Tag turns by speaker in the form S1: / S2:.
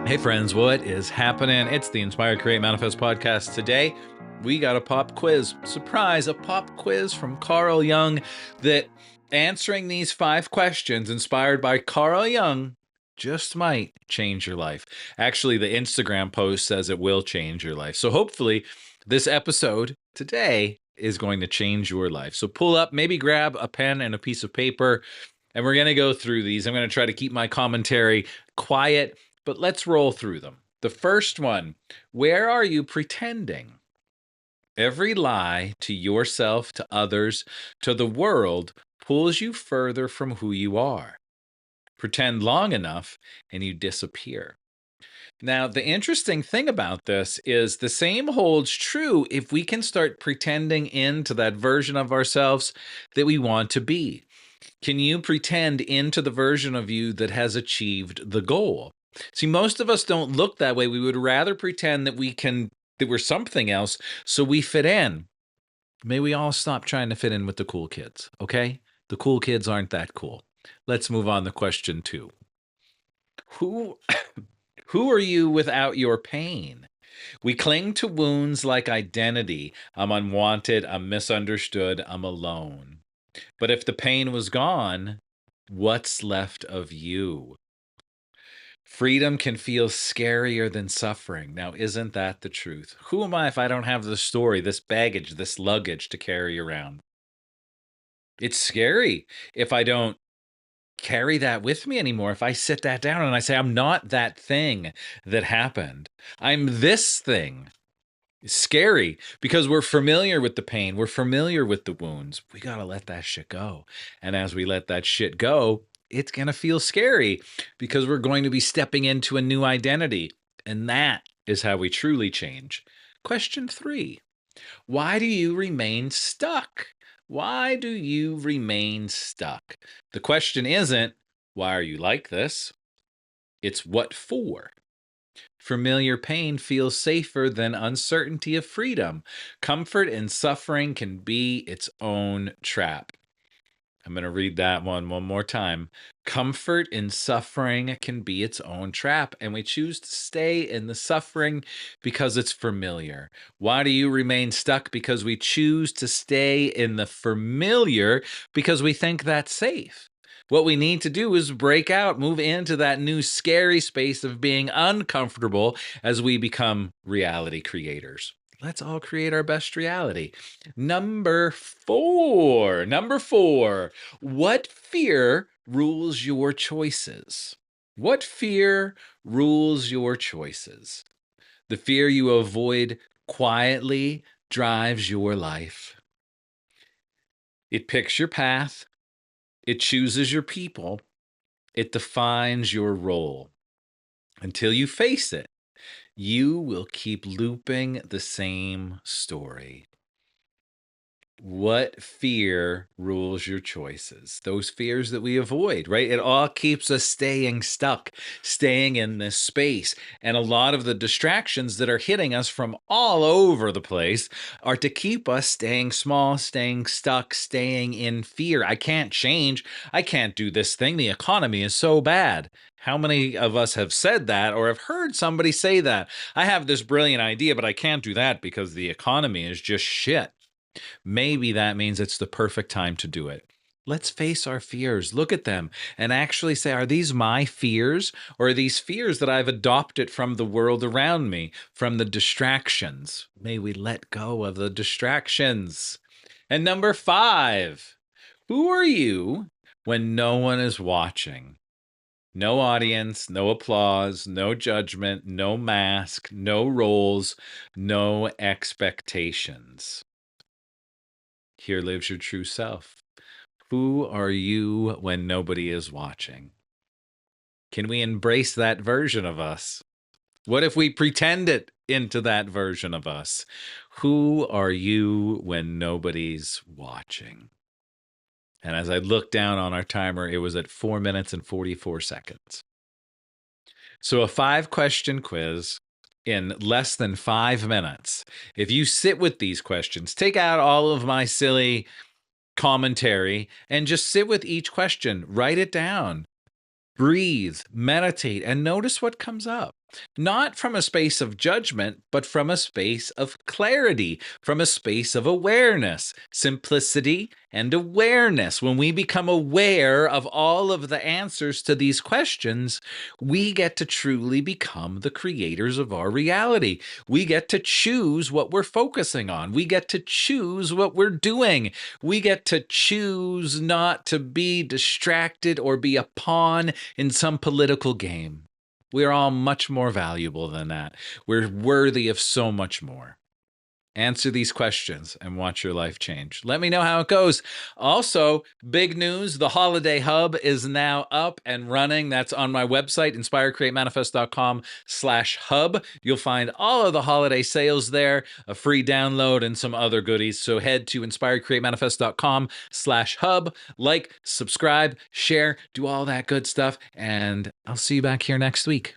S1: Hey friends, what is happening? It's the Inspire Create Manifest podcast. Today, we got a pop quiz. Surprise, a pop quiz from Carl Jung that answering these 5 questions inspired by Carl Jung just might change your life. Actually, the Instagram post says it will change your life. So hopefully, this episode today is going to change your life. So pull up, maybe grab a pen and a piece of paper, and we're going to go through these. I'm going to try to keep my commentary quiet, but let's roll through them. The first one, where are you pretending? Every lie to yourself, to others, to the world pulls you further from who you are. Pretend long enough and you disappear. Now, the interesting thing about this is the same holds true if we can start pretending into that version of ourselves that we want to be. Can you pretend into the version of you that has achieved the goal? See, most of us don't look that way. We would rather pretend that we're something else so we fit in. May we all stop trying to fit in with the cool kids, okay? The cool kids aren't that cool. Let's move on to question 2. Who who are you without your pain? We cling to wounds like identity. I'm unwanted, I'm misunderstood, I'm alone. But if the pain was gone, what's left of you? Freedom can feel scarier than suffering. Now, isn't that the truth? Who am I if I don't have the story, this baggage, this luggage to carry around? It's scary if I don't carry that with me anymore. If I sit that down and I say, I'm not that thing that happened, I'm this thing. It's scary because we're familiar with the pain. We're familiar with the wounds. We got to let that shit go. And as we let that shit go, it's going to feel scary because we're going to be stepping into a new identity. And that is how we truly change. Question 3. Why do you remain stuck? Why do you remain stuck? The question isn't, why are you like this? It's what for? Familiar pain feels safer than uncertainty of freedom. Comfort in suffering can be its own trap. I'm going to read that one more time. Comfort in suffering can be its own trap, and we choose to stay in the suffering because it's familiar. Why do you remain stuck? Because we choose to stay in the familiar because we think that's safe. What we need to do is break out, move into that new scary space of being uncomfortable as we become reality creators. Let's all create our best reality. Number 4. What fear rules your choices? What fear rules your choices? The fear you avoid quietly drives your life. It picks your path. It chooses your people. It defines your role. Until you face it, you will keep looping the same story. What fear rules your choices? Those fears that we avoid, right? It all keeps us staying stuck, staying in this space. And a lot of the distractions that are hitting us from all over the place are to keep us staying small, staying stuck, staying in fear. I can't change. I can't do this thing. The economy is so bad. How many of us have said that or have heard somebody say that? I have this brilliant idea, but I can't do that because the economy is just shit. Maybe that means it's the perfect time to do it. Let's face our fears, look at them, and actually say, are these my fears? Or are these fears that I've adopted from the world around me, from the distractions? May we let go of the distractions. And number 5, who are you when no one is watching? No audience, no applause, no judgment, no mask, no roles, no expectations. Here lives your true self. Who are you when nobody is watching? Can we embrace that version of us? What if we pretended into that version of us? Who are you when nobody's watching? And as I looked down on our timer, it was at 4 minutes and 44 seconds. So a 5-question quiz in less than 5 minutes. If you sit with these questions, take out all of my silly commentary and just sit with each question, write it down, breathe, meditate, and notice what comes up. not from a space of judgment, but from a space of clarity, from a space of awareness, simplicity, and awareness. When we become aware of all of the answers to these questions, we get to truly become the creators of our reality. We get to choose what we're focusing on. We get to choose what we're doing. We get to choose not to be distracted or be a pawn in some political game. We're all much more valuable than that. We're worthy of so much more. Answer these questions and watch your life change. Let me know how it goes. Also, big news, the Holiday Hub is now up and running. That's on my website, inspiredcreatemanifest.com/hub. You'll find all of the holiday sales there, a free download, and some other goodies. So head to inspiredcreatemanifest.com/hub. Like, subscribe, share, do all that good stuff. And I'll see you back here next week.